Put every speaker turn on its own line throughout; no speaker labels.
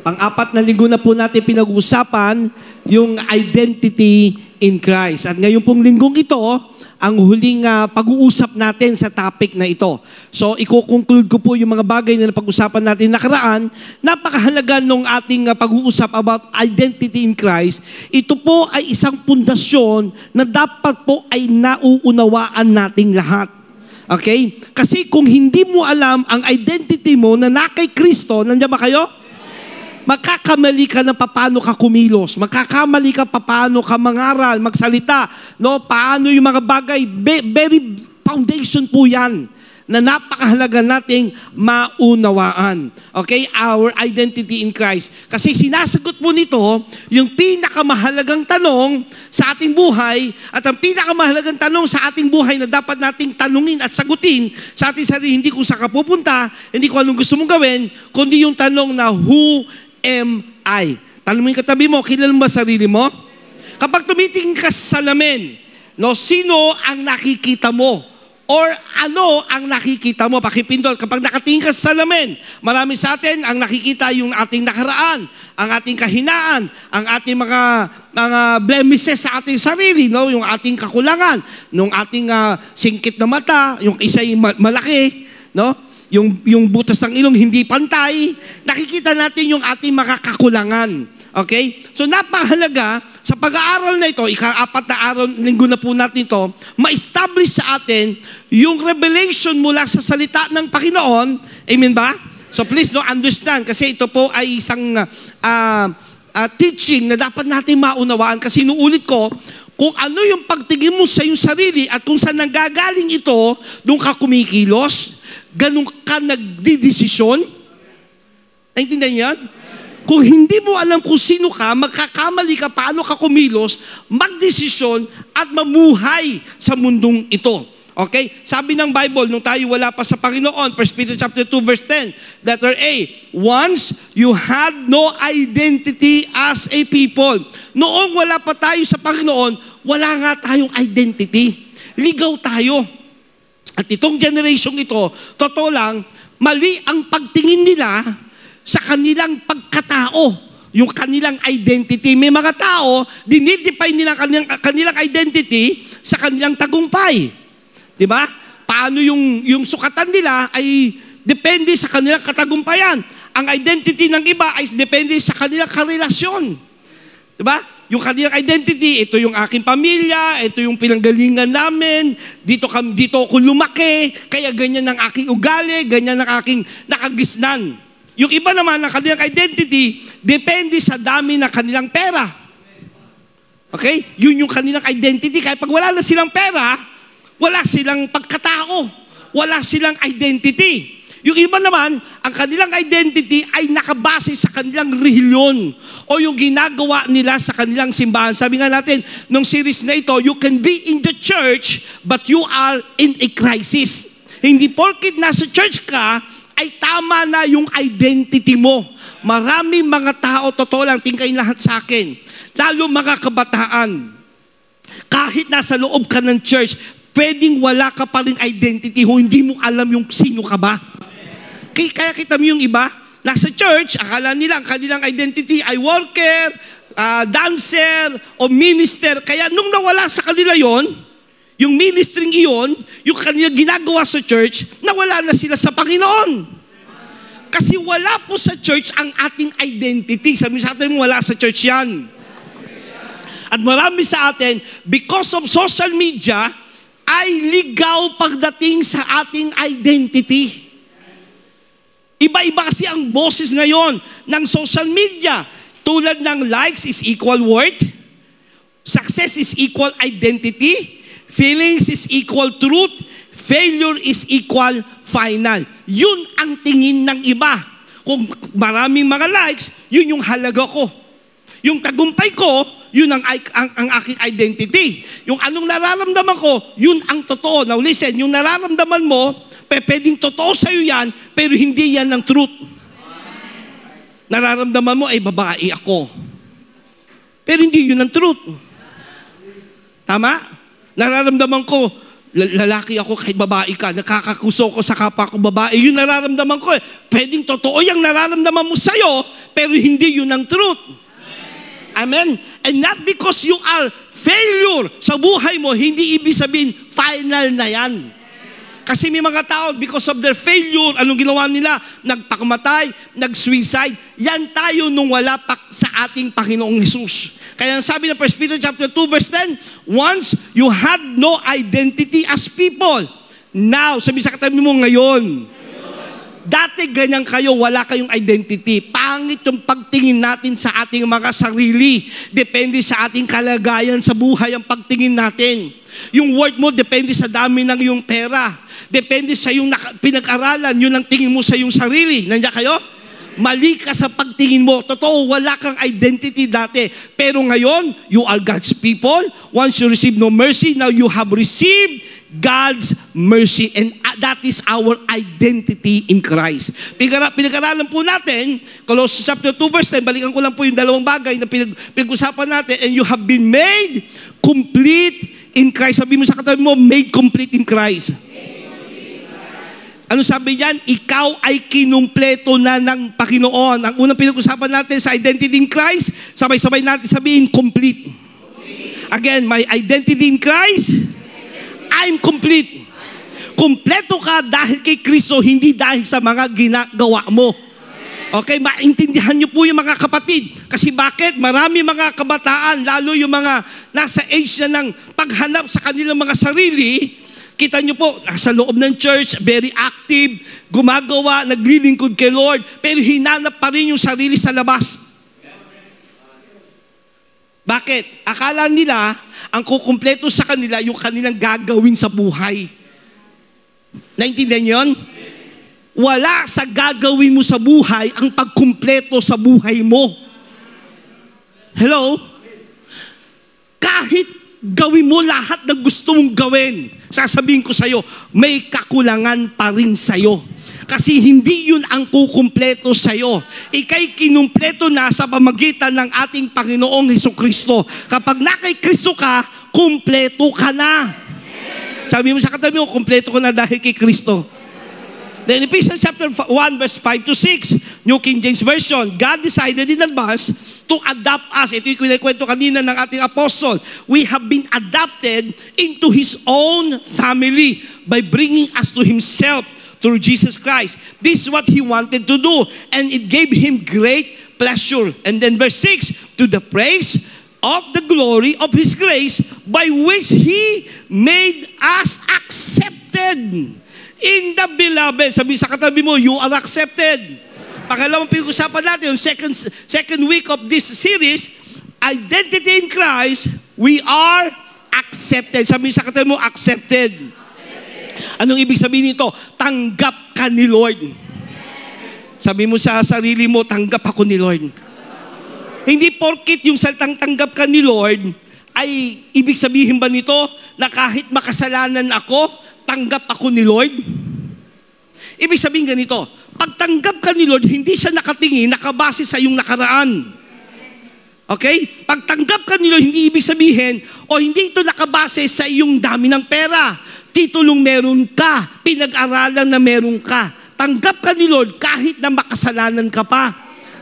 Pang-apat na linggo na po natin pinag-uusapan yung identity in Christ. At ngayon pong linggong ito, ang huling pag-uusap natin sa topic na ito. So, i-conclude ko po yung mga bagay na napag-usapan natin nakaraan. Napakahalaga nung ating pag-uusap about identity in Christ. Ito po ay isang pundasyon na dapat po ay nauunawaan nating lahat. Okay? Kasi kung hindi mo alam ang identity mo na kay Kristo, nandiyan ba kayo? Magkakamali ka na paano ka kumilos. Magkakamali ka paano ka mangaral, magsalita. No? Paano yung mga bagay. Very foundation po yan na napakahalaga nating maunawaan. Okay? Our identity in Christ. Kasi sinasagot mo nito yung pinakamahalagang tanong sa ating buhay at ang pinakamahalagang tanong sa ating buhay na dapat nating tanungin at sagutin sa ating sarili, hindi kung saan ka pupunta, hindi kung anong gusto mong gawin, kundi yung tanong na who am I? Tanong mo yung katabi mo, kilala mo ba sarili mo? Kapag tumitingin ka sa salamin, no, sino ang nakikita mo? Or ano ang nakikita mo? Pakipindol, kapag nakatingin ka sa salamin, marami sa atin ang nakikita yung ating nakaraan, ang ating kahinaan, ang ating mga blemishes sa ating sarili, no? Yung ating kakulangan, yung ating singkit na mata, yung isa'y malaki, no? Yung butas ng ilong hindi pantay, nakikita natin yung ating mga kakulangan. Okay? So napakahalaga sa pag-aaral na ito, ika-4 na araw, linggo na po natin ito, ma-establish sa atin yung revelation mula sa salita ng Panginoon. Amen ba? So please understand, kasi ito po ay isang teaching na dapat natin maunawaan. Kasi inuulit ko, kung ano yung pagtingin mo sa iyong sarili at kung saan nanggagaling ito, doon ka kumikilos, ganun ka nagdidesisyon. Naintindihan yan? Kung hindi mo alam kung sino ka, magkakamali ka paano ka kumilos, magdesisyon at mamuhay sa mundong ito. Okay? Sabi ng Bible, nung tayo wala pa sa Panginoon, 1 Peter chapter 2 verse 10, letter A, once you had no identity as a people. Noong wala pa tayo sa Panginoon, wala nga tayong identity. Ligaw tayo. At itong generation ito, totoo lang, mali ang pagtingin nila sa kanilang pagkatao, yung kanilang identity. May mga tao, dinidefine nila kanilang identity sa kanilang tagumpay. Di ba? Paano yung sukatan nila ay depende sa kanilang katagumpayan. Ang identity ng iba ay depende sa kanilang karelasyon. Di ba? Yung kanilang identity, ito yung aking pamilya, ito yung pinanggalingan namin, dito ako lumaki, kaya ganyan ang aking ugali, ganyan ang aking nakagisnan. Yung iba naman, ang kanilang identity, depende sa dami ng kanilang pera. Okay? Yun yung kanilang identity. Kaya pag wala na silang pera, wala silang pagkatao, wala silang identity. Yung iba naman, ang kanilang identity ay nakabase sa kanilang relihiyon o yung ginagawa nila sa kanilang simbahan. Sabi nga natin, nung series na ito, you can be in the church, but you are in a crisis. Hindi porkit nasa church ka, ay tama na yung identity mo. Maraming mga tao, totoo lang, tingkayin lahat sa akin, lalo mga kabataan, kahit nasa loob ka ng church, pwedeng wala ka pa rin identity o hindi mo alam yung sino ka ba. Kaya kita mo yung iba, nasa church, akala nila ang kanilang identity ay worker, dancer, o minister. Kaya nung nawala sa kanila yon, yung ministering iyon, yung kanilang ginagawa sa church, nawala na sila sa Panginoon. Kasi wala po sa church ang ating identity. Sabi sa atin, wala sa church yan. At marami sa atin, because of social media, ay ligaw pagdating sa ating identity. Iba-iba kasi ang boses ngayon ng social media. Tulad ng likes is equal worth, success is equal identity, feelings is equal truth, failure is equal final. Yun ang tingin ng iba. Kung maraming mga likes, yun yung halaga ko. Yung tagumpay ko, yun ang aking identity. Yung anong nararamdaman ko, yun ang totoo. Now listen, yung nararamdaman mo, pwedeng totoo sa'yo yan, pero hindi yan ang truth. Nararamdaman mo, ay babae ako. Pero hindi yun ang truth. Tama? Nararamdaman ko, lalaki ako kahit babae ka, nakakakuso ko sa kapwa ko babae, yun nararamdaman ko eh. Pwedeng totoo yung nararamdaman mo sa'yo, pero hindi yun ang truth. Amen? And not because you are failure sa buhay mo, hindi ibig sabihin final na yan. Kasi may mga tao, because of their failure, anong ginawa nila? Nagpakamatay, nag-suicide. Yan tayo nung wala pa sa ating Panginoong Jesus. Kaya sabi ng 1 Peter chapter 2 verse 10, once you had no identity as people. Now, sabi sa katabi mo ngayon, dati ganyan kayo, wala kayong identity. Pangit yung pagtingin natin sa ating mga sarili. Depende sa ating kalagayan sa buhay ang pagtingin natin. Yung worth mo, depende sa dami ng iyong pera. Depende sa yung pinag-aralan, yun ang tingin mo sa iyong sarili. Nandiyan kayo? Mali ka sa pagtingin mo. Totoo, wala kang identity dati. Pero ngayon, you are God's people. Once you receive no mercy, now you have received God's mercy. And that is our identity in Christ. Pinag-aralan po natin, Colossians chapter 2 verse 10, balikan ko lang po yung dalawang bagay na pinag-usapan natin. And you have been made complete in Christ. Sabi mo sa katabi mo, made complete in Christ. Ano sabi diyan? Ikaw ay kinumpleto na ng Panginoon. Ang unang pinag-usapan natin sa identity in Christ, sabay-sabay natin sabihin, complete. Again, my identity in Christ, I'm complete. Kumpleto ka dahil kay Kristo, hindi dahil sa mga ginagawa mo. Okay, maintindihan niyo po yung mga kapatid. Kasi bakit? Marami mga kabataan, lalo yung mga nasa age na ng paghanap sa kanilang mga sarili. Kita niyo po, sa loob ng church, very active, gumagawa, naglilingkod kay Lord, pero hinanap pa rin yung sarili sa labas. Bakit? Akala nila, ang kukumpleto sa kanila, yung kanilang gagawin sa buhay. Naintindihan niyo yun? Wala sa gagawin mo sa buhay ang pagkumpleto sa buhay mo. Hello? Kahit gawin mo lahat ng gusto mong gawin, sasabihin ko sa'yo, may kakulangan pa rin sa'yo. Kasi hindi yun ang kukumpleto sa'yo. Ika'y kinumpleto na sa pamagitan ng ating Panginoong Hesukristo. Kapag na kay Kristo ka, kumpleto ka na. Sabi mo sa katabi mo, kumpleto ka na dahil kay Kristo. Then Ephesians chapter 1 verse 5 to 6, New King James Version, God decided in advance to adopt us. Ito yung kwento kanina ng ating apostle. We have been adopted into His own family by bringing us to Himself through Jesus Christ. This is what He wanted to do, and it gave Him great pleasure. And then verse 6, to the praise of the glory of His grace by which He made us accepted in the beloved. Sabi sa katabi mo, you are accepted. Pangalawang pinag-usapan natin, yung second week of this series, identity in Christ, we are accepted. Sabi sa katabi mo, accepted. Anong ibig sabihin nito? Tanggap ka ni Lord. Sabi mo sa sarili mo, tanggap ako ni Lord. Hindi porkit yung salitang tanggap ka ni Lord, ay ibig sabihin ba nito na kahit makasalanan ako, tanggap ako ni Lord? Ibig sabihin ganito, pag tanggap ka ni Lord, hindi siya nakatingin, nakabase sa iyong nakaraan. Okay? Pag tanggap ka ni Lord, hindi ibig sabihin, o hindi ito nakabase sa iyong dami ng pera, titulong meron ka, pinag-aralan na meron ka. Tanggap ka ni Lord kahit na makasalanan ka pa.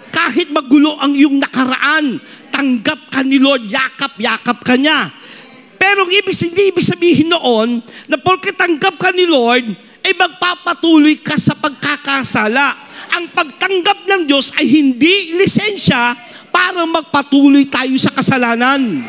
Kahit magulo ang iyong nakaraan, tanggap ka ni Lord, yakap-yakap ka niya. Pero hindi ibig sabihin noon na porque tanggap ka ni Lord, ay magpapatuloy ka sa pagkakasala. Ang pagtanggap ng Diyos ay hindi lisensya para magpatuloy tayo sa kasalanan.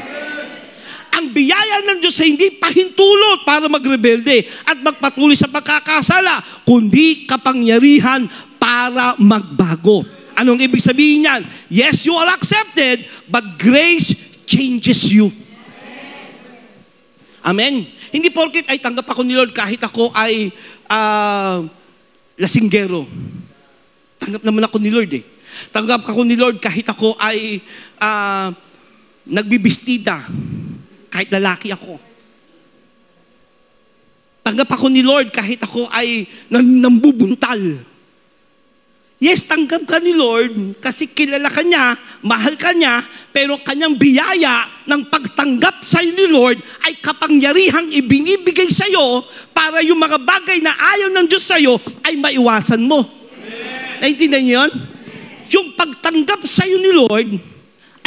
Ang biyaya ng Diyos ay hindi pahintulot para magrebelde at magpatuloy sa pagkakasala, kundi kapangyarihan para magbago. Anong ibig sabihin niyan? Yes, you are accepted, but grace changes you. Amen? Hindi porket ay tanggap ako ni Lord kahit ako ay lasinggero. Tanggap naman ako ni Lord eh. Tanggap ako ni Lord kahit ako ay nagbibistida. Kahit lalaki ako. Tanggap ako ni Lord kahit ako ay nambubuntal. Yes, tanggap ka ni Lord kasi kilala ka niya, mahal ka niya, pero kanyang biyaya ng pagtanggap sa ni Lord ay kapangyarihang ibinibigay sa iyo para yung mga bagay na ayaw ng Diyos sa iyo ay maiwasan mo. Naintindihan niyo yun? Yung pagtanggap sa iyo ni Lord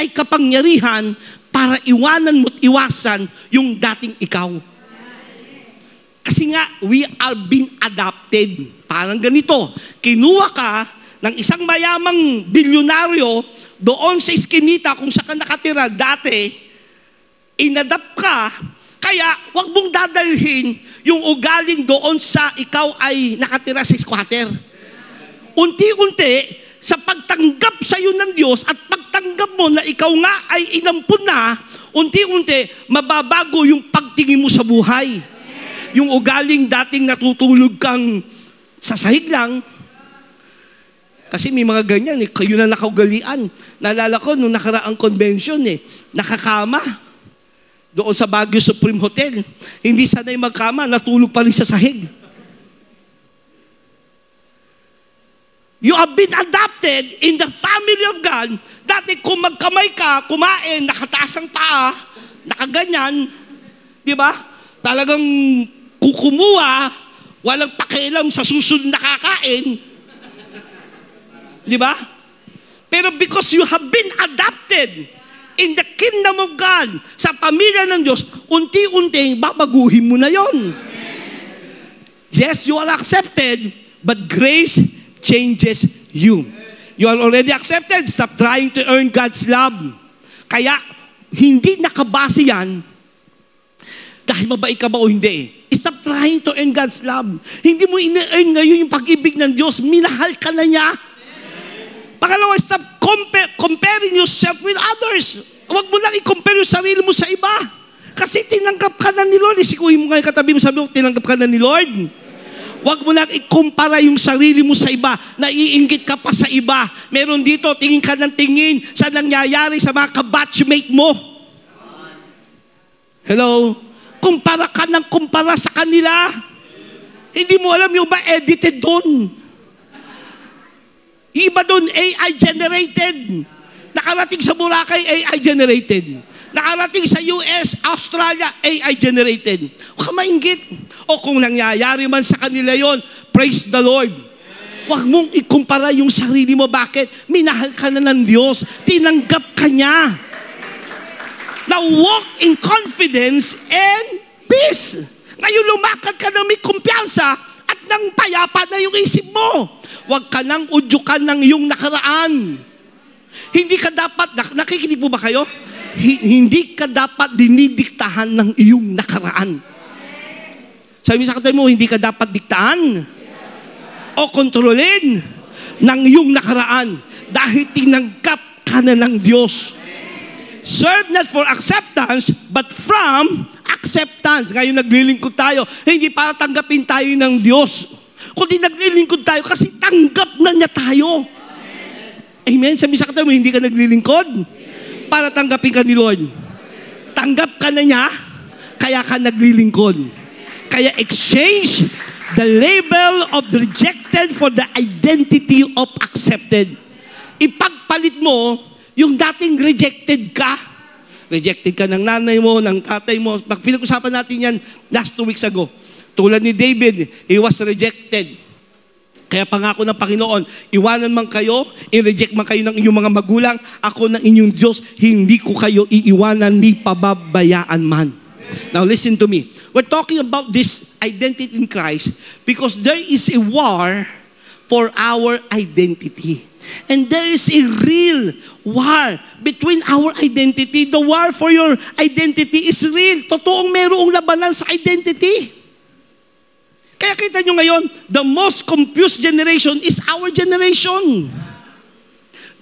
ay kapangyarihan para iwanan mo at iwasan yung dating ikaw. Kasi nga, we are being adopted. Parang ganito, kinuha ka ng isang mayamang bilyonaryo doon sa iskinita kung saan ka nakatira dati, inadapt ka, kaya wag mong dadalhin yung ugaling doon sa ikaw ay nakatira sa squatter. Unti-unti, sa pagtanggap sa iyo ng Diyos at pagtanggap mo na ikaw nga ay inampun na, unti-unti, mababago yung pagtingin mo sa buhay. Yung ugaling dating natutulog kang sa sahig lang, kasi may mga ganyan, kayo na nakaugalian. Naalala ko, nung nakaraang convention, nakakama. Doon sa Baguio Supreme Hotel. Hindi sanay magkama, natulog pa rin sa sahig. You have been adopted in the family of God. Dati kung magkamay ka, kumain, nakataas ang paa, nakaganyan, di ba? Talagang kukumuha, walang pakialam sa susunod na kakain. Di ba? Pero because you have been adopted in the kingdom of God, sa pamilya ng Diyos, unti-unti, babaguhin mo na yon. Yes, you are accepted, but grace changes you. You are already accepted. Stop trying to earn God's love. Kaya, hindi nakabase yan dahil mabait ka ba o hindi. Stop trying to earn God's love. Hindi mo ina-earn ngayon yung pag-ibig ng Diyos. Minahal ka na niya. Pangalawa, stop comparing yourself with others. Huwag mo lang i-compare yung sarili mo sa iba. Kasi tinanggap ka na ni Lord. Isikuhin mo ngayon katabi mo, sabi mo, tinanggap ka na ni Lord. Huwag mo lang ikumpara yung sarili mo sa iba. Naiinggit ka pa sa iba. Meron dito, tingin ka ng tingin sa nangyayari sa mga kabatchmate mo. Hello? Kumpara ka ng kumpara sa kanila. Hindi mo alam yung ba edited doon. Iba doon, AI generated. Nakarating sa Boracay, AI generated. Nakarating sa US, Australia, AI generated. Huwag ka mainggit. O kung nangyayari man sa kanila yon, praise the Lord. Huwag mong ikumpara yung sarili mo. Bakit? Minahal ka na ng Diyos. Tinanggap ka niya. Now walk in confidence and peace. Ngayon lumakad ka na may kumpiyansa at nang payapa na yung isip mo. Huwag ka nang udyukan ng iyong nakaraan. Hindi ka dapat, nakikinig po ba kayo? Hindi ka dapat dinidiktahan ng iyong nakaraan. Sabi sa katay mo, hindi ka dapat diktahan o kontrolin ng iyong nakaraan dahil tinanggap ka na ng Diyos. Serve not for acceptance, but from acceptance. Ngayon naglilingkod tayo, hindi para tanggapin tayo ng Diyos. Kundi naglilingkod tayo kasi tanggap na niya tayo. Amen? Sabi sa katay mo, hindi ka naglilingkod para tanggapin ka ni Lord. Tanggap ka na niya, kaya ka naglilingkod. Kaya exchange the label of rejected for the identity of accepted. Ipagpalit mo yung dating rejected ka. Rejected ka ng nanay mo, ng tatay mo. Pinag-usapan natin yan last 2 weeks ago. Tulad ni David, he was rejected. Kaya pangako ng Panginoon, iwanan man kayo, i-reject man kayo ng inyong mga magulang, ako ng inyong Diyos, hindi ko kayo iiwanan ni pababayaan man. Now listen to me. We're talking about this identity in Christ because there is a war for our identity. And there is a real war between our identity. The war for your identity is real. Totoong mayroong labanan sa identity. Kaya kita nyo ngayon, the most confused generation is our generation.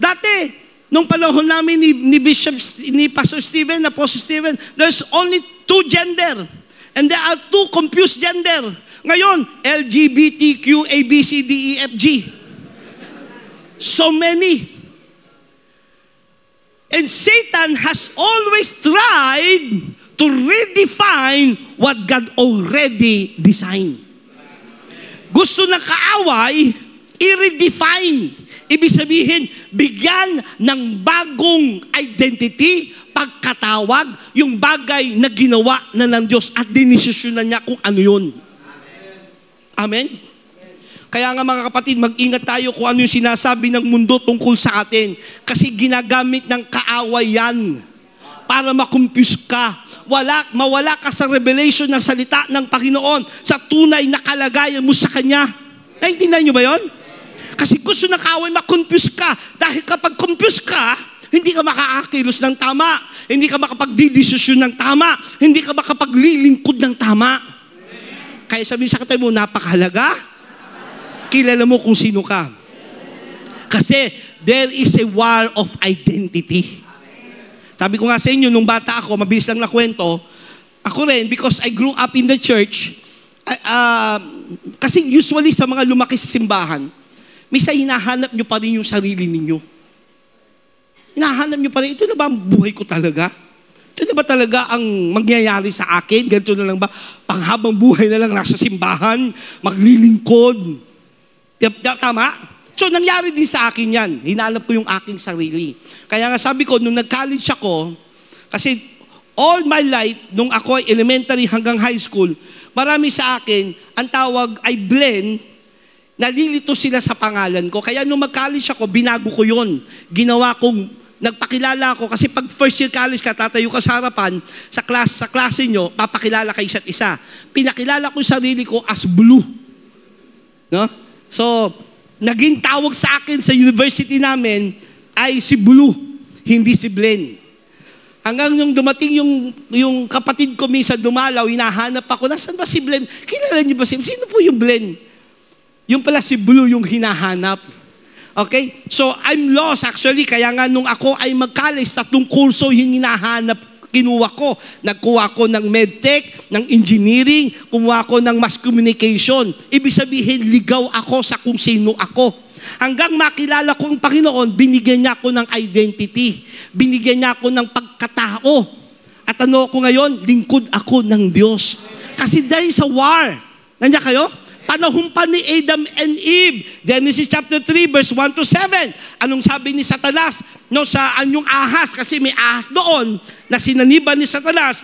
Dati, nung panahon namin ni Pastor Steven, Apostle Steven, there's only 2 gender. And there are 2 confused gender. Ngayon, LGBTQ, A, B, C, D, E, F, G. So many. And Satan has always tried to redefine what God already designed. Gusto ng kaaway, i-redefine. Ibig sabihin, bigyan ng bagong identity, pagkatawag, yung bagay na ginawa na ng Diyos at dinesisyonan niya kung ano yun. Amen? Kaya nga mga kapatid, mag-ingat tayo kung ano yung sinasabi ng mundo tungkol sa atin. Kasi ginagamit ng kaaway yan para makumpuse ka. Mawala ka sa revelation ng salita ng Panginoon sa tunay na kalagayan mo sa Kanya. Naintindihan niyo ba yon? Kasi gusto ng kaaway makonfuse ka. Dahil kapag confuse ka, hindi ka makakakilos ng tama. Hindi ka makapagdidesisyon ng tama. Hindi ka makapaglilingkod ng tama. Kaya sabihin sa katabi mo, napakahalaga. Kilala mo kung sino ka. Kasi there is a war of identity. Sabi ko nga sa inyo, nung bata ako, mabilis lang na kwento, ako rin, because I grew up in the church, kasi usually sa mga lumaki sa simbahan, minsan hinahanap nyo pa rin yung sarili ninyo. Hinahanap nyo pa rin, ito na ba ang buhay ko talaga? Ito na ba talaga ang mangyayari sa akin? Ganito na lang ba? Panghabang buhay na lang nasa simbahan, maglilingkod. Tama? So, nangyari din sa akin yan. Hinanap ko yung aking sarili. Kaya nga sabi ko, nung nag-college ako, kasi all my life, nung ako ay elementary hanggang high school, marami sa akin, ang tawag ay blend, nalilito sila sa pangalan ko. Kaya nung mag-college ako, binago ko yun. Ginawa kong, nagpakilala ko, kasi pag first year college ka, tatayo ka sa harapan, sa klase nyo, papakilala ka isa't isa. Pinakilala ko yung sarili ko as Blue. No? So, naging tawag sa akin sa university namin ay si Blue, hindi si Blen. Hanggang nung dumating yung kapatid ko minsan dumalaw, hinahanap ako, nasan ba si Blen? Kilala niyo ba si Sino po yung Blen? Yung pala si Blue yung hinahanap. Okay? So, I'm lost actually. Kaya nga nung ako ay mag-college, 3 kurso yung hinahanap kinuha ko. Nagkuha ko ng medtech, ng engineering, kumuha ko ng mass communication. Ibig sabihin, ligaw ako sa kung sino ako. Hanggang makilala ko ang Panginoon, binigyan niya ako ng identity. Binigyan niya ako ng pagkatao. At ano ako ngayon? Lingkod ako ng Diyos. Kasi dahil sa war, nandiyan kayo? Panahon pa ni Adam and Eve. Genesis chapter 3, verse 1 to 7. Anong sabi ni Satanas? No, sa anyong ahas, kasi may ahas doon na sinaniban ni Satanas.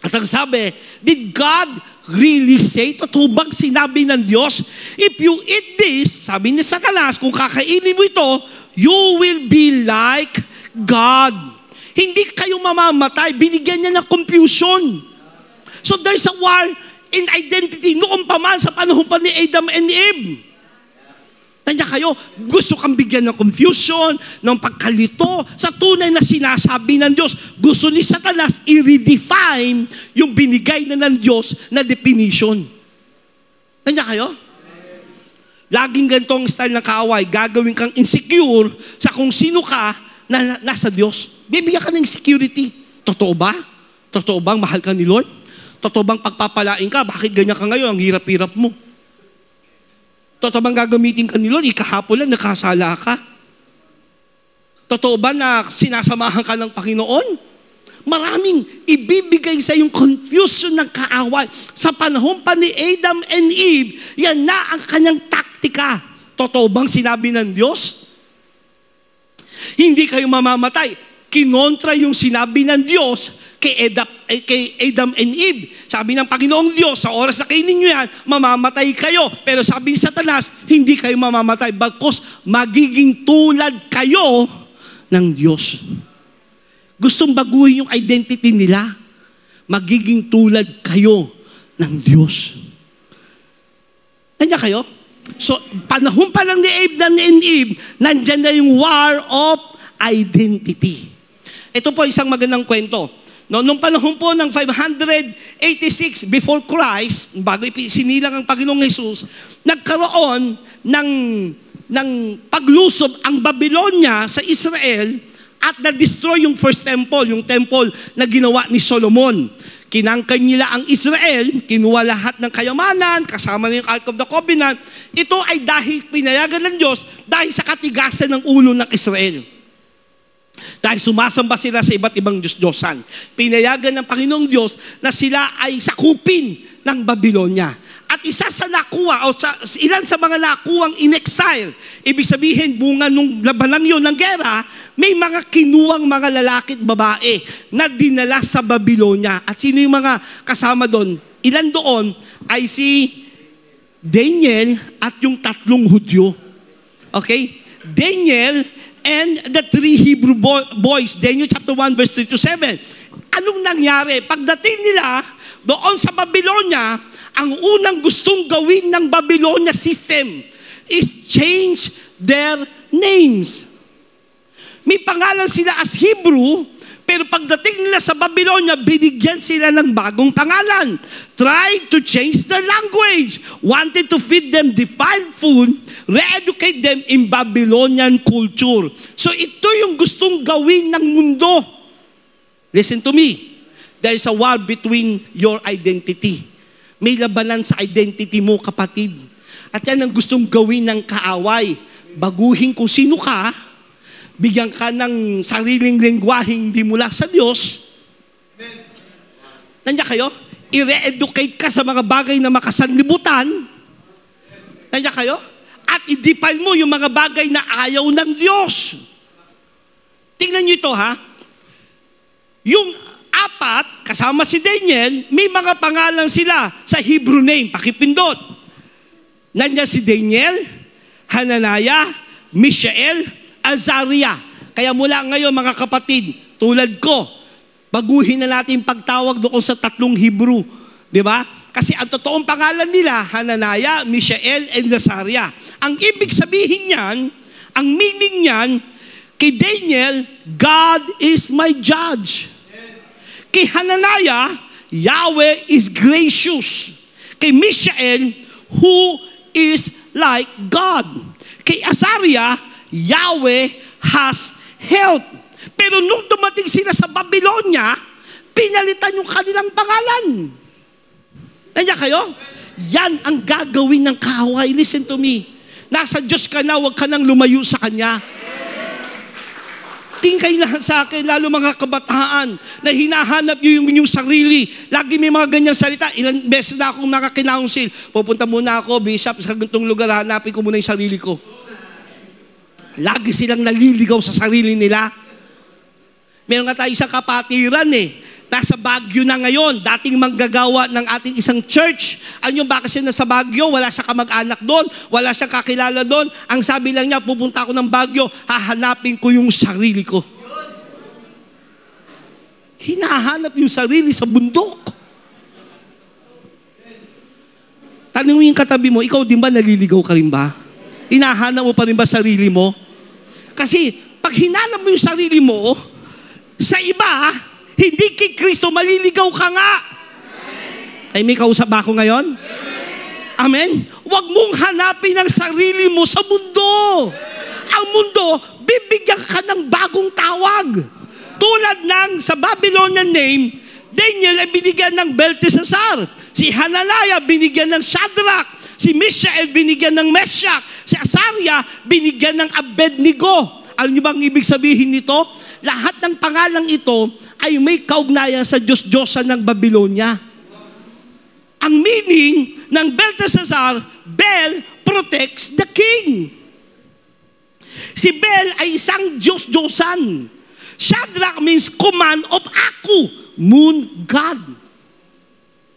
At ang sabi, did God really say? Totoo bang sinabi ng Diyos? If you eat this, sabi ni Satanas, kung kakainin mo ito, you will be like God. Hindi kayo mamamatay. Binigyan niya ng confusion. So there's a war in identity noon pa man sa panahon pa ni Adam and Eve. Nandiyan kayo, gusto kang bigyan ng confusion, ng pagkalito, sa tunay na sinasabi ng Diyos. Gusto ni Satanas i-redefine yung binigay na ng Diyos na definition. Nandiyan kayo? Laging ganitong style ng kaaway, gagawin kang insecure sa kung sino ka na nasa Diyos. Bibigyan ka ng security. Totoo ba? Totoo bang mahal ka ni Lord? Totoo bang pagpapalain ka? Bakit ganyan ka ngayon? Ang hirap-hirap mo. Totoo bang gagamitin ka ni Lord? Ikahapon lang, nakasala ka. Totoo ba na sinasamahan ka ng Panginoon? Maraming ibibigay sa yung confusion ng kaaway. Sa panahon pa ni Adam and Eve, yan na ang kanyang taktika. Totoo bang sinabi ng Diyos? Hindi kayo mamamatay. Kinontra yung sinabi ng Diyos kay Adam and Eve. Sabi ng Panginoong Diyos, sa oras na kainin nyo yan, mamamatay kayo. Pero sabi ni Satanas, hindi kayo mamamatay. Bagkus magiging tulad kayo ng Diyos. Gustong baguhin yung identity nila. Magiging tulad kayo ng Diyos. Nandiyan kayo? So, panahon pa lang ni Adam and Eve, nandyan na yung war of identity. Ito po isang magandang kwento. No, nung panahon po ng 586 before Christ, bago sinilang ang Panginoong Jesus, nagkaroon ng paglusob ang Babylonia sa Israel at na-destroy yung first temple, yung temple na ginawa ni Solomon. Kinangkan nila ang Israel, kinuha lahat ng kayamanan, kasama na yung Ark of the Covenant. Ito ay dahil pinayagan ng Diyos, dahil sa katigasan ng ulo ng Israel. Dahil sumasamba sila sa iba't ibang Diyos-Diyosan. Pinayagan ng Panginoong Diyos na sila ay sakupin ng Babylonia. At At isa sa nakuha, o ilan sa mga nakuhang in exile, ibig sabihin, bunga nung labanang yun ng gera, may mga kinuwang mga lalaki at babae na dinala sa Babylonia. At sino yung mga kasama doon? Ilan doon ay si Daniel at yung 3 Hudyo. Okay? Daniel and the 3 Hebrew boys. Daniel chapter 1 verse 3 to 7. Anong nangyari? Pagdating nila doon sa Babylonia, ang unang gustong gawin ng Babylonia system is change their names. May pangalan sila as Hebrew, pero pagdating nila sa Babylonia, binigyan sila ng bagong pangalan. Tried to change their language. Wanted to feed them defiled food, re-educate them in Babylonian culture. So ito yung gustong gawin ng mundo. Listen to me. There is a war between your identity. May labanan sa identity mo, kapatid. At yan ang gustong gawin ng kaaway. Baguhin kung sino ka, bigyan ka ng sariling lengguwaheng hindi mula sa Diyos. Nandiyan kayo? I-re-educate ka sa mga bagay na makasanlibutan. Nandiyan kayo? At i-define mo yung mga bagay na ayaw ng Diyos. Tingnan nyo ito, ha? Yung 4, kasama si Daniel, may mga pangalan sila sa Hebrew name. Pakipindot. Nandiyan si Daniel, Hananiah, Mishael, Azariah. Kaya mula ngayon, mga kapatid, tulad ko, baguhin na natin pagtawag doon sa 3 Hebrew. Di ba? Kasi ang totoong pangalan nila, Hananiah, Mishael, and Azariah. Ang ibig sabihin niyan, ang meaning niyan, kay Daniel, God is my judge. Kay Hananiah, Yahweh is gracious. Kay Mishael, who is like God. Kay Azariah, Yahweh has help. Pero nung dumating sila sa Babylonia, pinalitan yung kanilang pangalan. Nandiyan kayo? Yan ang gagawin ng kaaway. Listen to me. Nasa Diyos ka na, huwag ka nang lumayo sa Kanya. Tingkay lahat sa akin, lalo mga kabataan, na hinahanap nyo yung inyong sarili. Lagi may mga ganyang salita. Ilang beses na akong nakakinaunsil. Pupunta muna ako, Bishop, sa ganitong lugar, hanapin ko muna yung sarili ko. Lagi silang naliligaw sa sarili nila. Meron nga tayo isang kapatiran Nasa Baguio na ngayon, dating manggagawa ng ating isang church. Ano bakit siya nasa Baguio? Wala siya kamag-anak doon, wala siya kakilala doon. Ang sabi lang niya, pupunta ako ng Baguio, hahanapin ko yung sarili ko. Hinahanap yung sarili sa bundok. Tanungin yung katabi mo, ikaw din ba naliligaw ka rin ba? Hinahanap mo pa rin ba sarili mo? Kasi pag hinanap mo yung sarili mo, sa iba, hindi kay Kristo, maliligaw ka nga. Ay, may kausap ba ako ngayon? Amen? Huwag mong hanapin ang sarili mo sa mundo. Ang mundo, bibigyan ka ng bagong tawag. Tulad ng sa Babylonian name, Daniel ay binigyan ng Belteshazzar. Si Hananiah binigyan ng Shadrach. Si Mishael binigyan ng Meshach. Si Azariah binigyan ng Abednego. Alam niyo bang ibig sabihin nito? Lahat ng pangalang ito ay may kaugnayan sa Diyos-Diyosan ng Babylonia. Ang meaning ng Belteshazzar, Bel protects the king. Si Bel ay isang Diyos-Diyosan. Shadrach means command of Aku, moon god.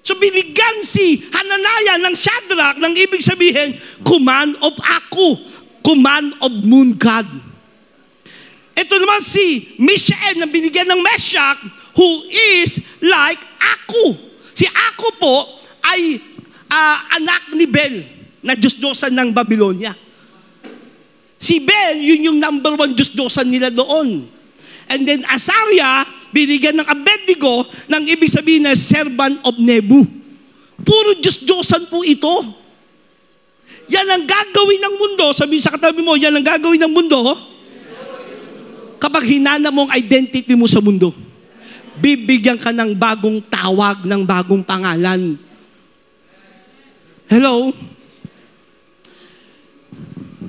So binigyan si Hananiah ng Shadrach ng ibig sabihin, command of Aku, command of moon god. Ito naman si Mishael na binigyan ng Meshach, who is like Aku. Si Aku po ay anak ni Bel na Diyos-Diyosan ng Babylonia. Si Bel, yun yung number 1 Diyos-Diyosan nila doon. And then Azariah, binigyan ng Abednego ng ibig sabihin na servant of Nebu. Puro Diyos-Diyosan po ito. Yan ang gagawin ng mundo. Sabihin sa katabi mo, yan ang gagawin ng mundo. Kapag hinanap mo ang identity mo sa mundo, bibigyan ka ng bagong tawag, ng bagong pangalan. Hello?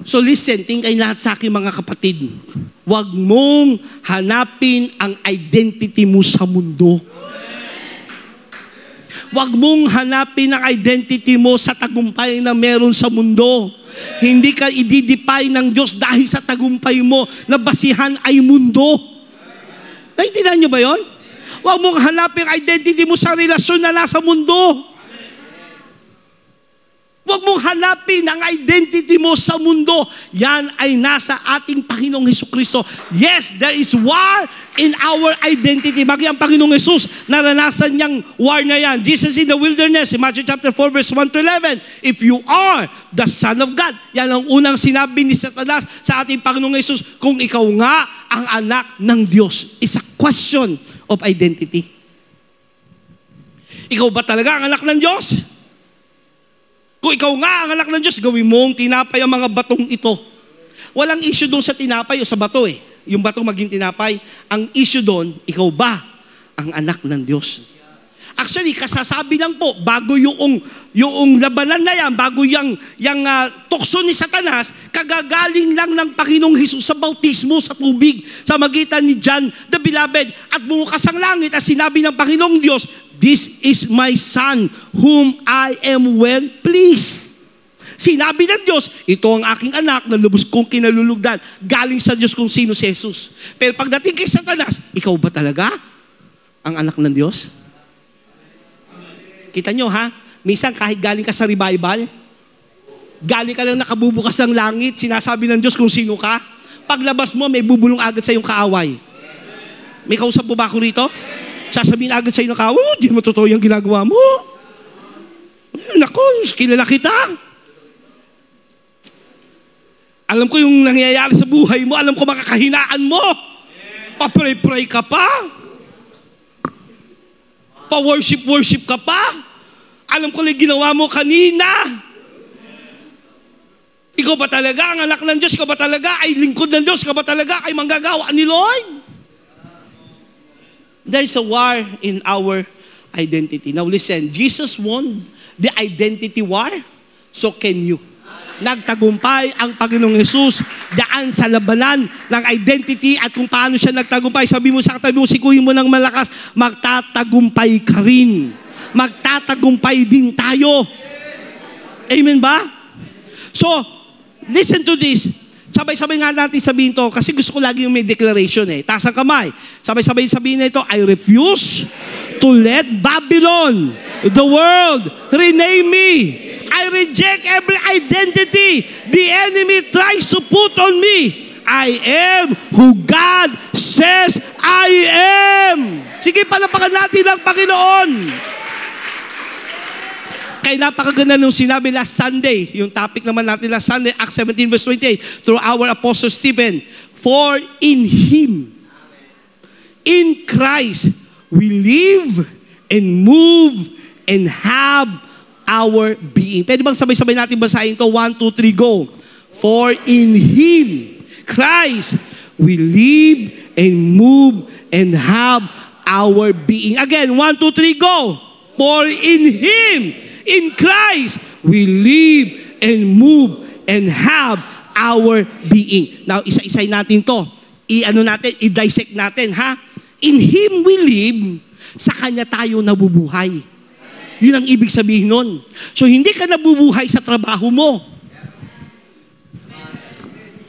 So listen, tingkay lahat sa akin mga kapatid. Huwag mong hanapin ang identity mo sa mundo. Huwag mong hanapin ang identity mo sa tagumpay na meron sa mundo. Hindi ka i-define ng Diyos dahil sa tagumpay mo na basihan ay mundo. Naintindihan niyo ba yon? Huwag mong hanapin ang identity mo sa relasyon na nasa mundo. Huwag mong hanapin ang identity mo sa mundo. Yan ay nasa ating Panginoong Hesukristo. Yes, there is war in our identity. Bagay ang Panginoong Jesus, naranasan niyang war na yan. Jesus in the wilderness, in Matthew chapter 4, verse 1 to 11. If you are the Son of God, yan ang unang sinabi ni Satanas sa ating Panginoong Jesus, kung ikaw nga ang anak ng Diyos. It's a question of identity. Ikaw ba talaga ang anak ng Diyos? Kung ikaw nga ang anak ng Diyos, gawin mong tinapay ang mga batong ito. Walang issue doon sa tinapay o sa bato eh. Yung bato maging tinapay. Ang issue doon, ikaw ba ang anak ng Diyos? Actually, kasasabi lang po, bago yung labanan na yan, bago yung tukso ni Satanas, kagagaling lang ng Panginoong Hesus sa bautismo sa tubig, sa magitan ni John the Beloved. At bumukas ang langit at sinabi ng Panginoong Diyos, "This is my Son, whom I am well pleased." Sinabi ng Diyos, ito ang aking anak na lubos kong kinalulugdan. Galing sa Diyos kung sino si Jesus. Pero pagdating kay Satanas, ikaw ba talaga ang anak ng Diyos? Kita nyo ha? Minsan kahit galing ka sa revival, galing ka lang nakabubukas ng langit, sinasabi ng Diyos kung sino ka. Paglabas mo, may bubulong agad sa iyong kaaway. May kausap mo ba ako rito? Sasabihin agad sa iyo ng kaaway, di mo totoo yung ginagawa mo. Naku, kilala kita. Alam ko yung nangyayari sa buhay mo, alam ko makakahinaan mo. Pa-pray-pray ka pa. Pa-worship-worship ka pa. Alam ko lang ginawa mo kanina. Ikaw ba talaga ang anak ng Diyos? Ikaw ba talaga ay lingkod ng Diyos? Ikaw ba talaga ay manggagawa ni Lord? There is a war in our identity. Now listen, Jesus won the identity war, so can you. Nagtagumpay ang Panginoong Hesus daan sa labanan ng identity at kung paano siya nagtagumpay. Sabi mo sa katabi mo, sikuhin mo ng malakas, magtatagumpay ka rin. Magtatagumpay din tayo. Amen ba? So, listen to this. Sabay-sabay nga natin sabihin to kasi gusto ko lagi yung may declaration eh. Taas ang kamay. Sabay-sabay sabihin na ito, I refuse to let Babylon, the world, rename me. I reject every identity the enemy tries to put on me. I am who God says I am. Sige, palapakan natin ang Panginoon. Kaya napakaganda nung sinabi last Sunday, yung topic naman natin last Sunday, Acts 17 verse 28, through our Apostle Stephen, for in Him, in Christ, we live and move and have our being. Pwede bang sabay-sabay natin basahin to? 1, 2, 3, go. For in Him, Christ, we live and move and have our being. Again, 1, 2, 3, go. For in Him, in Christ, we live and move and have our being. Now, isa-isay natin to. I-dissect natin, ha? In Him we live, sa Kanya tayo nabubuhay. Yun ang ibig sabihin nun. So, hindi ka nabubuhay sa trabaho mo.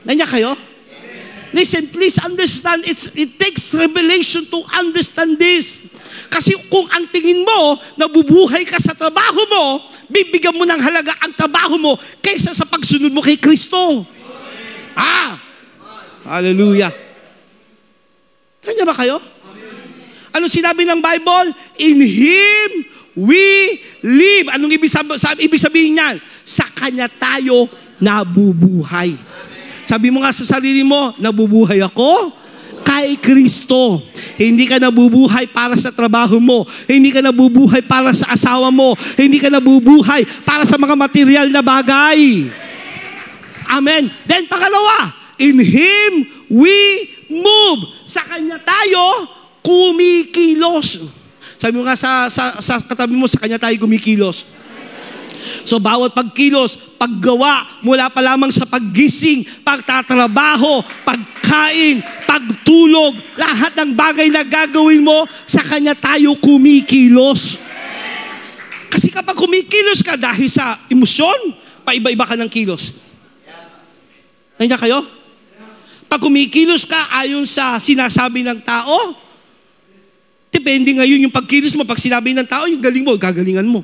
Nandiyan kayo? Listen, please understand, it takes revelation to understand this. Kasi kung ang tingin mo, nabubuhay ka sa trabaho mo, bibigyan mo ng halaga ang trabaho mo kaysa sa pagsunod mo kay Kristo. Hallelujah. Nandiyan ba kayo? Ano sinabi ng Bible? In Him we live. Anong ibig sabihin niyan? Sa Kanya tayo nabubuhay. Sabi mo nga sa sarili mo, nabubuhay ako kay Kristo. Hindi ka nabubuhay para sa trabaho mo. Hindi ka nabubuhay para sa asawa mo. Hindi ka nabubuhay para sa mga material na bagay. Amen. Then pangalawa, in Him we move. Sa Kanya tayo kumikilos. Sabi mo nga sa katabi mo, sa Kanya tayo kumikilos. So bawat pagkilos, paggawa, mula pa lamang sa paggising, pagtatrabaho, pagkain, pagtulog, lahat ng bagay na gagawin mo, sa Kanya tayo kumikilos. Kasi kapag kumikilos ka dahil sa emosyon, paiba-iba ka ng kilos. Nandiyan kayo? Pag kumikilos ka ayon sa sinasabi ng tao, depende ngayon yung pagkilos mo. Pag sinabi ng tao, yung galing mo, gagalingan mo.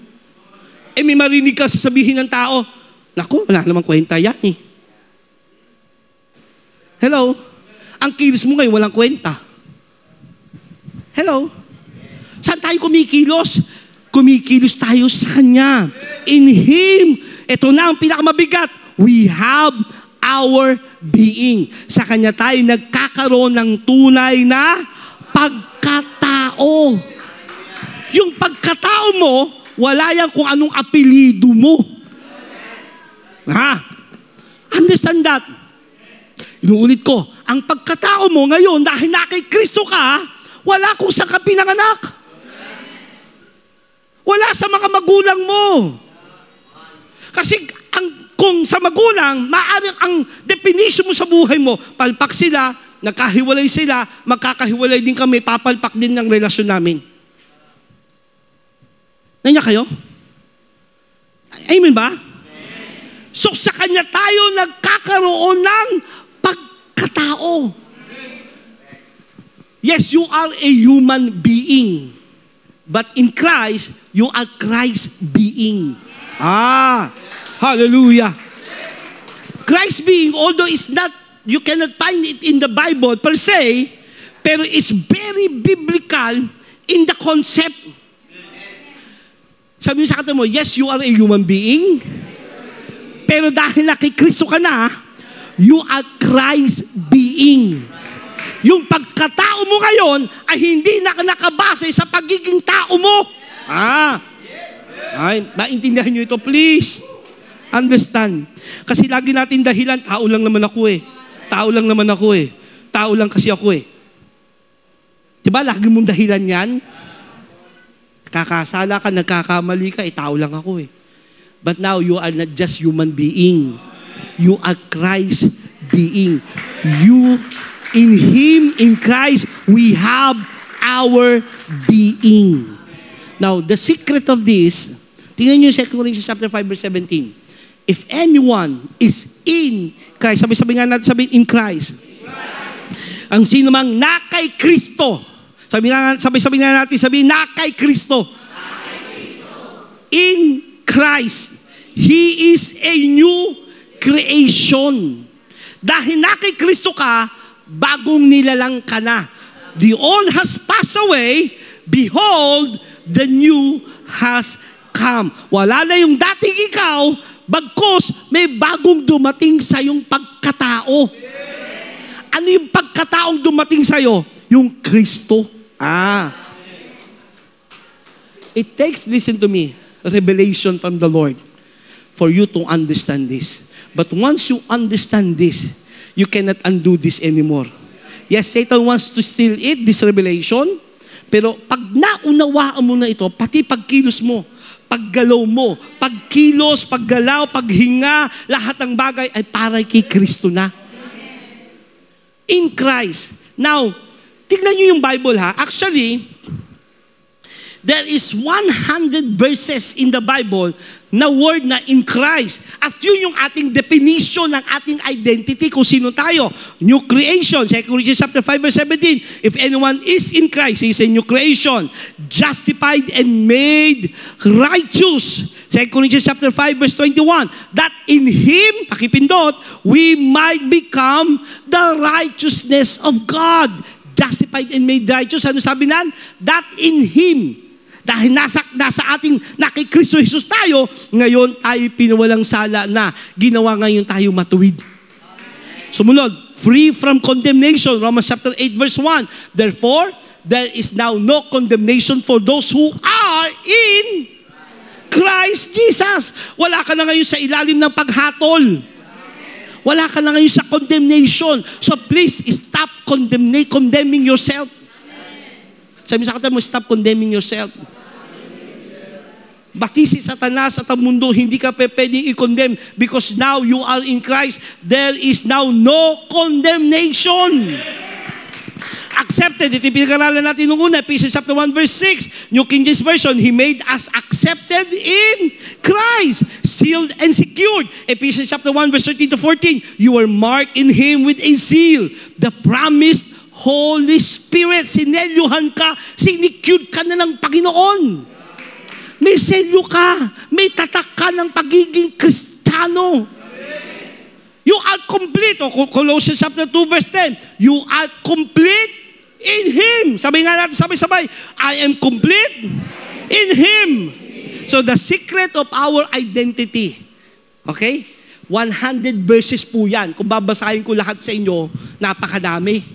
May marinig ka sasabihin ng tao, naku, wala namang kwenta yan eh. Hello? Ang kilos mo ngayon, walang kwenta. Hello? Saan tayo kumikilos? Kumikilos tayo sa Kanya. In Him, ito na ang pinakamabigat. We have our being. Sa Kanya tayo nagkakaroon ng tunay na pagkatao. Yung pagkatao mo, wala yan kung anong apelido mo. Ha? Understand that? Inuulit ko, ang pagkatao mo ngayon, dahil na kay Kristo ka, wala kung saan ka pinanganak. Wala sa mga magulang mo. Kasi kung sa magulang, maaaring ang definition mo sa buhay mo, palpak sila, nagkahiwalay sila, magkakahiwalay din kami, papalpak din ng relasyon namin. Nandiyan kayo? Amen ba? So sa Kanya tayo nagkakaroon ng pagkatao. Yes, you are a human being. But in Christ, you are Christ being. Hallelujah. Christ being, although it's not, you cannot find it in the Bible per se, pero it's very biblical in the concept. Sabi mo sa kata mo, yes, you are a human being, pero dahil na kay Kristo ka na, you are Christ being. Yung pagkatao mo ngayon ay hindi na nakabase sa pagiging tao mo. Ay, naintindihan nyo ito, please. Understand. Kasi lagi natin dahilan, tao lang naman ako eh. Tao lang naman ako eh. Tao lang kasi ako eh. Diba, lagi mong dahilan yan? Kakasala ka, nagkakamali ka, tao lang ako eh. But now, you are not just human being. You are Christ being. You, in Him, in Christ, we have our being. Now, the secret of this, tingnan nyo 2 Corinthians chapter 5, verse 17. If anyone is in Christ, sabi nga natin, sabi in Christ. Ang sino mang na kay Kristo, sabi nga natin, sabi na kay Kristo. In Christ, He is a new creation. Dahil na kay Kristo ka, bagong nilalang ka na. The old has passed away, behold, the new has come. Wala na yung dating ikaw, bagkus may bagong dumating sa yung pagkatao. Ano yung pagkataong dumating sa iyo? Yung Kristo. It takes, listen to me, revelation from the Lord for you to understand this. But once you understand this, you cannot undo this anymore. Yes, Satan wants to steal it, this revelation, pero pag naunawaan mo na ito, pati pagkilos mo, paggalaw mo, pagkilos, paggalaw, paghinga, lahat ng bagay ay para kay Kristo na. In Christ. Now, tignan nyo yung Bible ha. Actually, there is 100 verses in the Bible na word na in Christ. At yun yung ating definition ng ating identity kung sino tayo. New creation. 2 Corinthians chapter 5 verse 17. If anyone is in Christ, he is a new creation. Justified and made righteous. 2 Corinthians chapter 5 verse 21. That in Him, pakipindot, we might become the righteousness of God. Justified and made righteous. Ano sabi nan? That in Him. Dahil nasa ating, na kay Kristo Jesus tayo, ngayon tayo pinawalang sala na, ginawa ngayon tayo matuwid. Sumunod, free from condemnation, Romans chapter 8 verse 1. Therefore, there is now no condemnation for those who are in Christ Jesus. Wala ka na ngayon sa ilalim ng paghatol. Wala ka na ngayon sa condemnation. So please, stop condemning yourself. Sabi sa kata mo, stop condemning yourself. Bati si Satanas at ang mundo, hindi ka pwedeng i-condemn because now you are in Christ. There is now no condemnation. accepted. Ito yung pinag-aralan natin nung una, Ephesians chapter 1 verse 6. New King James Version, He made us accepted in Christ, sealed and secured. Ephesians chapter 1 verse 13 to 14, you were marked in Him with a seal, the promised Holy Spirit. Sinelyuhan ka, sinecured ka na ng Panginoon. May selyo ka, may tatak ka ng pagiging Kristiyano. You are complete. O Colossians chapter 2 verse 10, you are complete in Him. Sabi nga natin, sabay-sabay, I am complete in Him. So the secret of our identity, okay? 100 verses po yan. Kung babasahin ko lahat sa inyo, napakadami.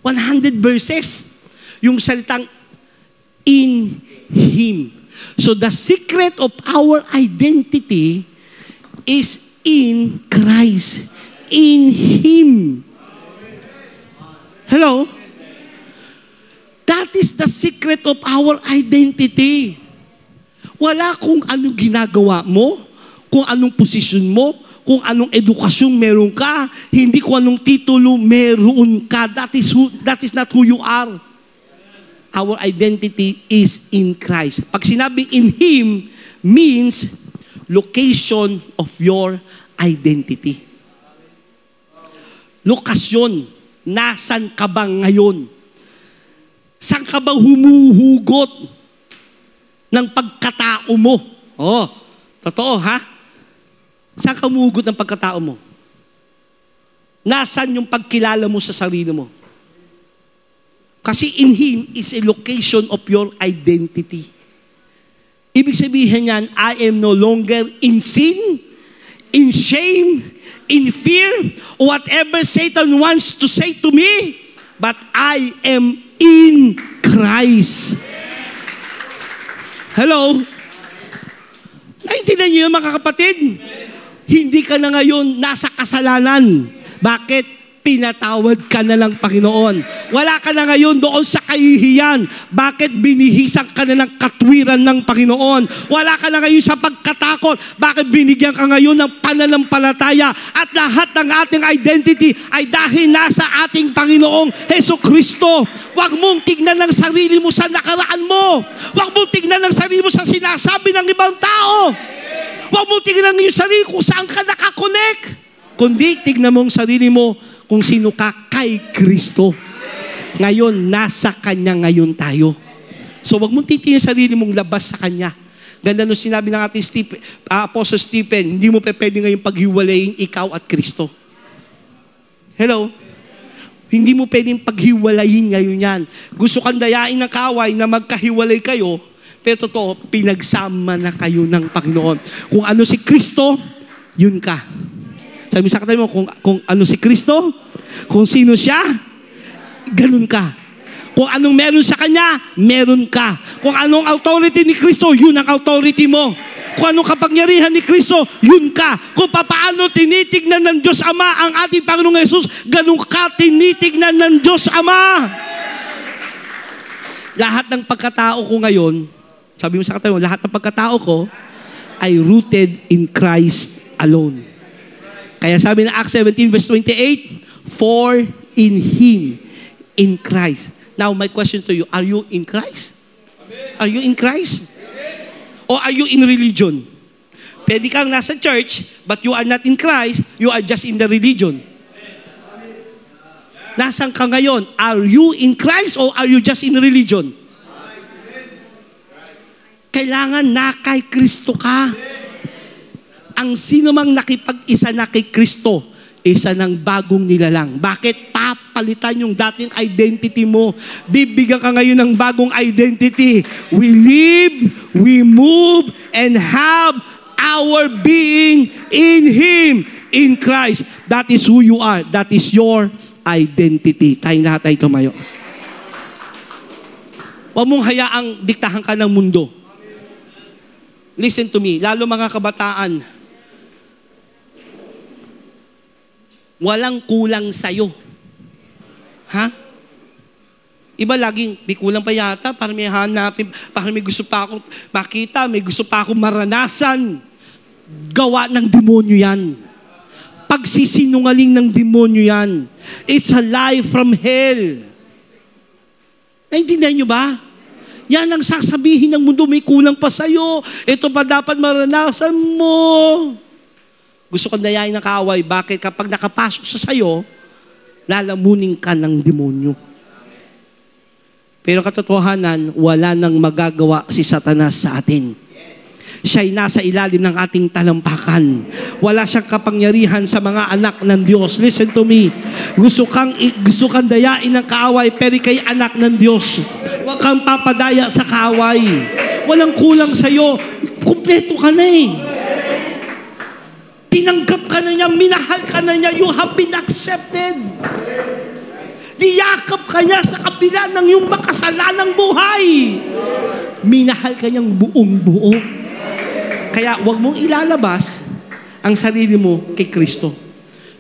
100 verses. Yung salitang in Him. So the secret of our identity is in Christ. In Him. Hello? That is the secret of our identity. Wala kung anong ginagawa mo, kung anong posisyon mo, kung anong edukasyon meron ka, hindi kung anong titulo meron ka. That is not who you are. Our identity is in Christ. Pag sinabing in Him, means location of your identity. Lokasyon. Nasaan ka ba ngayon? Saan ka ba humuhugot ng pagkatao mo? Oh, totoo ha? Saan ka humuhugot ng pagkatao mo? Nasaan yung pagkilala mo sa sarili mo? Kasi in Him is a location of your identity. Ibig sabihin yan, I am no longer in sin, in shame, in fear, or whatever Satan wants to say to me, but I am in Christ. Hello? Naintindihan niyo yun, mga kapatid? Hindi ka na ngayon nasa kasalanan. Bakit? Pinatawad ka na ng Panginoon. Wala ka na ngayon doon sa kahihiyan. Bakit binihisan ka na ng katwiran ng Panginoon? Wala ka na ngayon sa pagkatakot. Bakit binigyan ka ngayon ng pananampalataya? At lahat ng ating identity ay dahil nasa ating Panginoong Hesukristo. Huwag mong tignan ng sarili mo sa nakaraan mo. Huwag mong tignan ng sarili mo sa sinasabi ng ibang tao. Huwag mong tignan ng iyong sarili kung saan ka nakakonek. Kundi tignan mo ang sarili mo kung sino ka kay Kristo. Ngayon, nasa Kanya ngayon tayo. So, wag mong titingin sarili mong labas sa Kanya. Ganda nung sinabi ng ating Apostle Stephen, hindi mo pwede ngayon paghiwalayin ikaw at Kristo. Hello? Hindi mo pwedeng paghiwalayin ngayon yan. Gusto kang dayain ng kaway na magkahiwalay kayo, pero totoo, pinagsama na kayo ng Panginoon. Kung ano si Kristo, yun ka. Sabi sa katabi mo, kung ano si Kristo, kung sino siya, ganun ka. Kung anong meron sa Kanya, meron ka. Kung anong authority ni Kristo, yun ang authority mo. Kung anong kapangyarihan ni Kristo, yun ka. Kung paano tinitignan ng Diyos Ama ang ating Panginoong Jesus, ganun ka tinitignan ng Diyos Ama. Lahat ng pagkatao ko ngayon, sabi mo sa katabi mo, lahat ng pagkatao ko ay rooted in Christ alone. Kaya sabi na Acts 17 verse 28, for in Him, in Christ. Now, my question to you, are you in Christ? Are you in Christ? Or are you in religion? Pwede kang nasa church, but you are not in Christ, you are just in the religion. Nasaan ka ngayon? Are you in Christ or are you just in religion? Kailangan na kay Kristo ka. Ang sino mang nakipag-isa na kay Kristo, isa ng bagong nilalang. Bakit? Papalitan yung dating identity mo. Bibigyan ka ngayon ng bagong identity. We live, we move, and have our being in Him, in Christ. That is who you are. That is your identity. Tayong lahat ay tumayo. Huwag mong hayaang diktahan ka ng mundo. Listen to me, lalo mga kabataan, walang kulang sa'yo. Ha? Iba laging, may kulang pa yata, para may hanapin, para may gusto pa akong makita, may gusto pa akong maranasan. Gawa ng demonyo yan. Pagsisinungaling ng demonyo yan. It's a lie from hell. Naintindihan nyo ba? Yan ang sasabihin ng mundo, may kulang pa sa'yo. Ito pa dapat maranasan mo. Gusto ko dayain ng kaaway. Bakit? Kapag nakapasok sa sayo, lalamunin ka ng demonyo. Pero katotohanan, wala nang magagawa si Satanas sa atin. Siya'y nasa ilalim ng ating talampakan. Wala siyang kapangyarihan sa mga anak ng Diyos. Listen to me. Gusto kang dayain ng kaaway, pero kay anak ng Diyos. Huwag kang papadaya sa kaaway. Walang kulang sa'yo. Kumpleto ka na eh. Tinanggap ka na niya, minahal ka na niya, you have been accepted. Niyakap ka niya sa kabila ng iyong makasalanang buhay. Minahal ka niyang buong buo. Kaya huwag mong ilalabas ang sarili mo kay Kristo.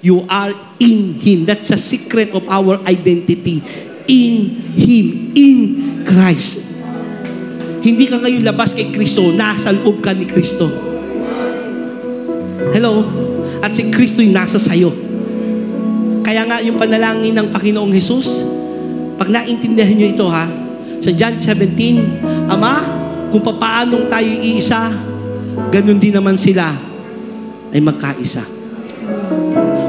You are in Him. That's a secret of our identity. In Him. In Christ. Hindi ka ngayon labas kay Kristo, nasa loob ka ni Kristo. Hello? At si Kristo yung nasa sayo. Kaya nga yung panalangin ng Panginoong Jesus, pag naintindihan nyo ito ha, sa John 17, Ama, kung papaanong tayo iisa, ganun din naman sila ay magkaisa.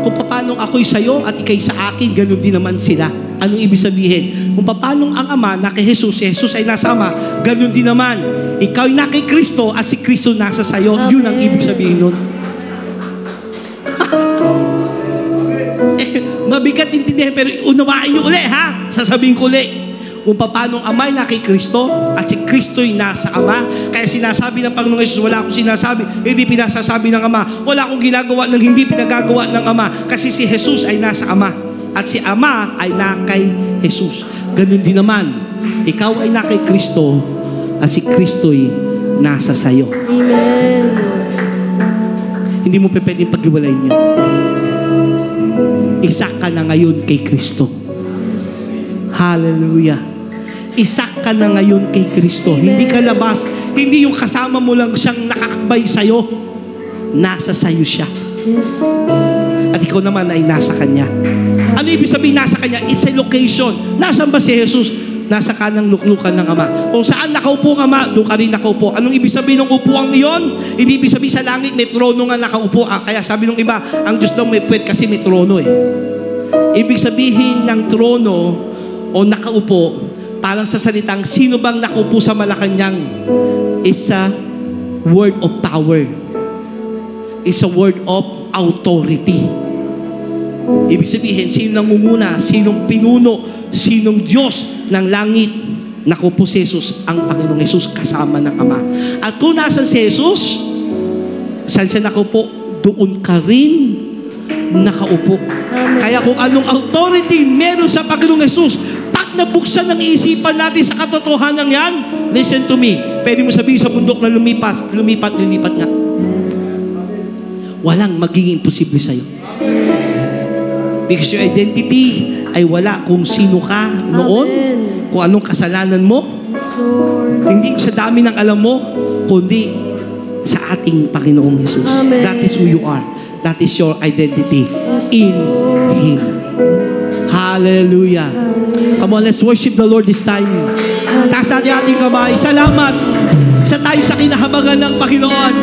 Kung paanong ako'y sa'yo at ikay sa akin, ganun din naman sila. Anong ibig sabihin? Kung paanong ang Ama na kay Jesus, si Jesus ay nasa Ama, ganun din naman. Ikaw ay na kay Kristo at si Kristo nasa sa'yo. Amen. Yun ang ibig sabihin nun. Mabigat intindihan, pero unawain nyo uli, ha? Sasabihin ko uli. Kung paano amay na kay Kristo at si Kristo'y nasa Ama. Kaya sinasabi ng Panginoong Jesus, wala akong sinasabi, hindi pinasasabi ng Ama. Wala akong ginagawa ng hindi pinagagawa ng Ama. Kasi si Jesus ay nasa Ama. At si Ama ay na kay Jesus. Ganun din naman. Ikaw ay na kay Kristo at si Kristo'y nasa sayo.
Amen.
Hindi mo pwedeng pag-iwalayin yun. Isa ka na ngayon kay Kristo.
Yes.
Hallelujah. Isa ka na ngayon kay Kristo.
Amen.
Hindi ka labas. Hindi yung kasama mo lang siyang nakaakbay sa'yo. Nasa sayo siya.
Yes.
At ikaw naman ay nasa Kanya. Ano ibig sabihin nasa Kanya? It's a location. Nasaan ba si Jesus? Nasa kanang luklukan ng Ama. Kung saan nakaupo ang Ama, doon ka rin nakaupo. Anong ibig sabihin ng upuang iyon? Hindi ibig sabihin sa langit, may trono nga nakaupo. Kaya sabi ng iba, ang Diyos daw may puwet kasi may trono eh. Ibig sabihin ng trono o nakaupo, parang sa salitang, sino bang nakaupo sa Malacanang? Is a word of power. Is a word of authority. Ibig sabihin, sino nangunguna, sinong pinuno, sinong Diyos ng langit, nakaupo si Jesus, ang Panginoong Jesus kasama ng Ama. At kung nasan si Jesus, saan siya nakaupo, doon ka rin nakaupo.
Amen.
Kaya kung anong authority meron sa Panginoong Jesus, pag nabuksan ng isipan natin sa katotohanan yan, listen to me, pwede mo sabihin sa bundok na lumipat nga. Walang magiging imposible sa'yo.
Yes.
Because your identity ay wala kung sino ka noon,
Amen.
kung anong kasalanan mo,
Yes, Lord.
hindi sa dami ng alam mo, kundi sa ating Panginoong Jesus.
Amen.
That is who you are. That is your identity
Yes,
in
Lord.
Him. Hallelujah. Come on, let's worship the Lord this time. Taas natin ating kamay. Salamat sa tayo sa kinahabagan ng Panginoon.